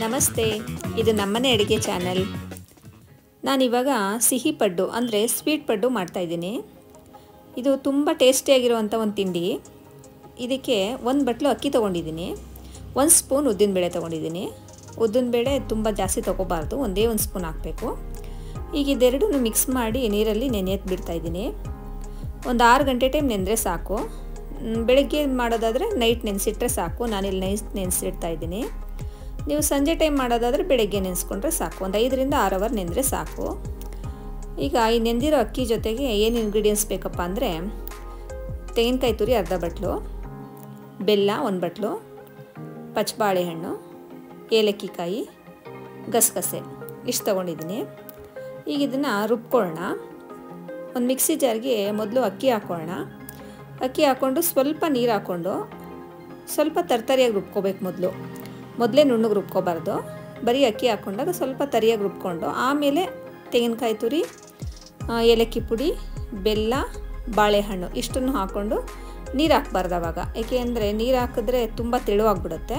ನಮಸ್ತೆ, ಇದು ನಮ್ಮನೆ ಅಡುಗೆ ಚಾನಲ್. ನಾನಿವಾಗ ಸಿಹಿ ಪಡ್ಡು ಅಂದರೆ ಸ್ವೀಟ್ ಪಡ್ಡು ಮಾಡ್ತಾಯಿದ್ದೀನಿ. ಇದು ತುಂಬ ಟೇಸ್ಟಿಯಾಗಿರುವಂಥ ಒಂದು ತಿಂಡಿ. ಇದಕ್ಕೆ ಒಂದು ಬಟ್ಲು ಅಕ್ಕಿ ತೊಗೊಂಡಿದ್ದೀನಿ, 1 ಸ್ಪೂನ್ ಉದ್ದಿನಬೇಳೆ ತೊಗೊಂಡಿದ್ದೀನಿ. ಉದ್ದಿನಬೇಳೆ ತುಂಬ ಜಾಸ್ತಿ ತೊಗೋಬಾರ್ದು, ಒಂದೇ 1 ಸ್ಪೂನ್ ಹಾಕಬೇಕು. ಈಗ ಇದೆರಡೂ ಮಿಕ್ಸ್ ಮಾಡಿ ನೀರಲ್ಲಿ ನೆನೆಯಕ್ಕೆ ಬಿಡ್ತಾಯಿದ್ದೀನಿ. ಒಂದು 6 ಗಂಟೆ ಟೈಮ್ ನೆನೆದ್ರೆ ಸಾಕು. ಬೆಳಗ್ಗೆ ಮಾಡೋದಾದರೆ ನೈಟ್ ನೆನೆಸಿಟ್ರೆ ಸಾಕು. ನಾನಿಲ್ಲಿ ನೈಟ್ ನೆನೆಸಿಡ್ತಾ ಇದ್ದೀನಿ. ನೀವು ಸಂಜೆ ಟೈಮ್ ಮಾಡೋದಾದರೆ ಬೆಳಗ್ಗೆ ನೆನೆಸ್ಕೊಂಡ್ರೆ ಸಾಕು. ಒಂದು 5 ರಿಂದ 6 ಅವರ್ ನೆನೆದ್ರೆ ಸಾಕು. ಈಗ ಈ ನೆಂದಿರೋ ಅಕ್ಕಿ ಜೊತೆಗೆ ಏನು ಇಂಗ್ರೀಡಿಯೆಂಟ್ಸ್ ಬೇಕಪ್ಪ ಅಂದರೆ ತೆಂಗಿನಕಾಯಿ ತುರಿ ಅರ್ಧ ಬಟ್ಲು, ಬೆಲ್ಲ 1 ಬಟ್ಲು, ಪಚ್ಚಬಾಳೆಹಣ್ಣು, ಏಲಕ್ಕಿ ಕಾಯಿ, ಗಸಗಸೆ ಇಷ್ಟು ತೊಗೊಂಡಿದ್ದೀನಿ. ಈಗ ಇದನ್ನು ರುಬ್ಕೊಳ್ಳೋಣ. ಒಂದು ಮಿಕ್ಸಿ ಜಾರ್ಗೆ ಮೊದಲು ಅಕ್ಕಿ ಹಾಕ್ಕೊಳ್ಳೋಣ. ಅಕ್ಕಿ ಹಾಕ್ಕೊಂಡು ಸ್ವಲ್ಪ ನೀರು ಹಾಕ್ಕೊಂಡು ಸ್ವಲ್ಪ ತರ್ತರಿಯಾಗಿ ರುಬ್ಕೋಬೇಕು. ಮೊದಲೇ ನುಣ್ಣಗೆ ರುಬ್ಕೋಬಾರ್ದು. ಬರೀ ಅಕ್ಕಿ ಹಾಕ್ಕೊಂಡಾಗ ಸ್ವಲ್ಪ ತರಿಯಾಗಿ ರುಬ್ಕೊಂಡು ಆಮೇಲೆ ತೆಂಗಿನಕಾಯಿ ತುರಿ, ಏಲಕ್ಕಿ ಪುಡಿ, ಬೆಲ್ಲ, ಬಾಳೆಹಣ್ಣು ಇಷ್ಟನ್ನು ಹಾಕ್ಕೊಂಡು ನೀರು ಹಾಕ್ಬಾರ್ದು ಅವಾಗ. ಏಕೆಂದರೆ ನೀರು ಹಾಕಿದ್ರೆ ತುಂಬ ತೆಳುವಾಗ್ಬಿಡುತ್ತೆ.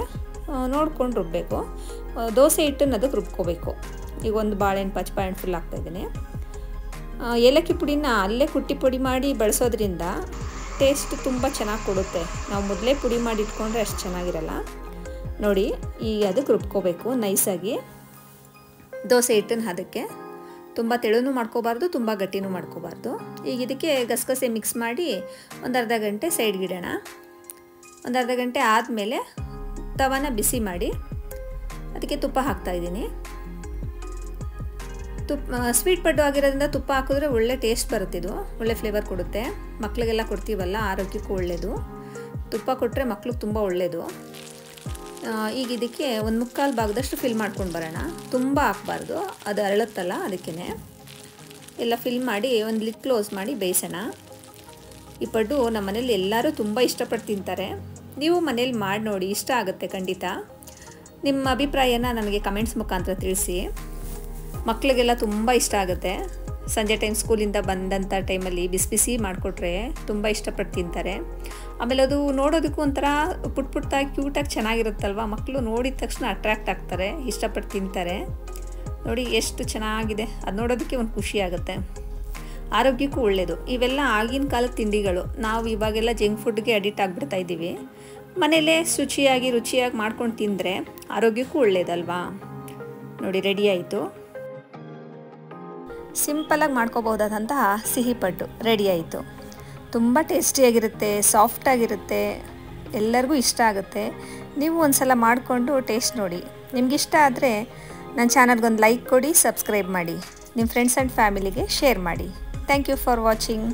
ನೋಡ್ಕೊಂಡು ರುಬ್ಬಬೇಕು. ದೋಸೆ ಹಿಟ್ಟನ್ನು ಅದಕ್ಕೆ ರುಬ್ಕೋಬೇಕು. ಈಗ ಒಂದು ಪಚ್ಚಬಾಳೆಹಣ್ಣು ಫುಲ್ ಹಾಕ್ತಾಯಿದ್ದೀನಿ. ಏಲಕ್ಕಿ ಪುಡಿನ ಅಲ್ಲೇ ಕುಟ್ಟಿ ಪುಡಿ ಮಾಡಿ ಬಳಸೋದ್ರಿಂದ ಟೇಸ್ಟ್ ತುಂಬ ಚೆನ್ನಾಗಿ ಕೊಡುತ್ತೆ. ನಾವು ಮೊದಲೇ ಪುಡಿ ಮಾಡಿ ಇಟ್ಕೊಂಡ್ರೆ ಅಷ್ಟು ಚೆನ್ನಾಗಿರಲ್ಲ. ನೋಡಿ, ಈಗ ಅದಕ್ಕೆ ರುಬ್ಕೋಬೇಕು ನೈಸಾಗಿ. ದೋಸೆ ಹಿಟ್ಟನ್ನು ಅದಕ್ಕೆ ತುಂಬ ತೆಳುನೂ ಮಾಡ್ಕೋಬಾರ್ದು, ತುಂಬ ಗಟ್ಟಿನೂ ಮಾಡ್ಕೋಬಾರ್ದು. ಈಗ ಇದಕ್ಕೆ ಗಸಗಸೆ ಮಿಕ್ಸ್ ಮಾಡಿ ಒಂದು ಅರ್ಧ ಗಂಟೆ ಸೈಡ್ಗಿಡೋಣ. ಒಂದು ಅರ್ಧ ಗಂಟೆ ಆದಮೇಲೆ ತವಾನ ಬಿಸಿ ಮಾಡಿ ಅದಕ್ಕೆ ತುಪ್ಪ ಹಾಕ್ತಾಯಿದ್ದೀನಿ. ಸ್ವೀಟ್ ಪಡ್ಡು ಆಗಿರೋದ್ರಿಂದ ತುಪ್ಪ ಹಾಕಿದ್ರೆ ಒಳ್ಳೆ ಟೇಸ್ಟ್ ಬರುತ್ತಿದ್ದು, ಒಳ್ಳೆ ಫ್ಲೇವರ್ ಕೊಡುತ್ತೆ. ಮಕ್ಕಳಿಗೆಲ್ಲ ಕೊಡ್ತೀವಲ್ಲ, ಆರೋಗ್ಯಕ್ಕೂ ಒಳ್ಳೆಯದು. ತುಪ್ಪ ಕೊಟ್ಟರೆ ಮಕ್ಳಿಗೆ ತುಂಬ ಒಳ್ಳೆಯದು. ಈಗ ಇದಕ್ಕೆ 1/4 ಭಾಗದಷ್ಟು ಫಿಲ್ ಮಾಡ್ಕೊಂಡು ಬರೋಣ. ತುಂಬ ಹಾಕ್ಬಾರ್ದು, ಅದು ಅರಳುತ್ತಲ್ಲ, ಅದಕ್ಕೇ ಎಲ್ಲ ಫಿಲ್ ಮಾಡಿ ಒಂದು ಲಿಡ್ ಕ್ಲೋಸ್ ಮಾಡಿ ಬೇಯಿಸೋಣ. ಈ ಪಡ್ಡು ನಮ್ಮ ಮನೇಲಿ ಎಲ್ಲರೂ ತುಂಬ ಇಷ್ಟಪಟ್ಟು ತಿಂತಾರೆ. ನೀವು ಮನೇಲಿ ಮಾಡಿ ನೋಡಿ, ಇಷ್ಟ ಆಗುತ್ತೆ ಖಂಡಿತ. ನಿಮ್ಮ ಅಭಿಪ್ರಾಯನ ನನಗೆ ಕಮೆಂಟ್ಸ್ ಮುಖಾಂತರ ತಿಳಿಸಿ. ಮಕ್ಕಳಿಗೆಲ್ಲ ತುಂಬ ಇಷ್ಟ ಆಗುತ್ತೆ. ಸಂಜೆ ಟೈಮ್ ಸ್ಕೂಲಿಂದ ಬಂದಂಥ ಟೈಮಲ್ಲಿ ಬಿಸಿ ಬಿಸಿ ಮಾಡಿಕೊಟ್ರೆ ತುಂಬ ಇಷ್ಟಪಟ್ಟು ತಿಂತಾರೆ. ಆಮೇಲೆ ಅದು ನೋಡೋದಕ್ಕೂ ಒಂಥರ ಪುಟ್ಟಾಗಿ ಕ್ಯೂಟಾಗಿ ಚೆನ್ನಾಗಿರುತ್ತಲ್ವ. ಮಕ್ಕಳು ನೋಡಿದ ತಕ್ಷಣ ಅಟ್ರ್ಯಾಕ್ಟ್ ಆಗ್ತಾರೆ, ಇಷ್ಟಪಟ್ಟು ತಿಂತಾರೆ. ನೋಡಿ ಎಷ್ಟು ಚೆನ್ನಾಗಿದೆ, ಅದು ನೋಡೋದಕ್ಕೆ ಒಂದು ಖುಷಿ ಆಗುತ್ತೆ. ಆರೋಗ್ಯಕ್ಕೂ ಒಳ್ಳೆಯದು. ಇವೆಲ್ಲ ಆಗಿನ ಕಾಲದ ತಿಂಡಿಗಳು. ನಾವು ಇವಾಗೆಲ್ಲ ಜಂಕ್ ಫುಡ್ಗೆ ಅಡಿಕ್ಟ್ ಆಗಿಬಿಡ್ತಾ ಇದ್ದೀವಿ. ಮನೇಲೇ ರುಚಿಯಾಗಿ ಮಾಡ್ಕೊಂಡು ತಿಂದರೆ ಆರೋಗ್ಯಕ್ಕೂ ಒಳ್ಳೆಯದಲ್ವಾ. ನೋಡಿ, ರೆಡಿ ಆಯಿತು. ಸಿಂಪಲಾಗಿ ಮಾಡ್ಕೋಬಹುದಾದಂತಹ ಸಿಹಿ ಪಡ್ಡು ರೆಡಿ ಆಯಿತು. ತುಂಬ ಟೇಸ್ಟಿಯಾಗಿರುತ್ತೆ, ಸಾಫ್ಟಾಗಿರುತ್ತೆ, ಎಲ್ಲರಿಗೂ ಇಷ್ಟ ಆಗುತ್ತೆ. ನೀವು ಒಂದು ಸಲ ಮಾಡಿಕೊಂಡು ಟೇಸ್ಟ್ ನೋಡಿ. ನಿಮಗಿಷ್ಟ ಆದರೆ ನನ್ನ ಚಾನಲ್ಗೊಂದು ಲೈಕ್ ಕೊಡಿ, ಸಬ್ಸ್ಕ್ರೈಬ್ ಮಾಡಿ, ನಿಮ್ಮ ಫ್ರೆಂಡ್ಸ್ ಆ್ಯಂಡ್ ಫ್ಯಾಮಿಲಿಗೆ ಶೇರ್ ಮಾಡಿ. Thank you for watching.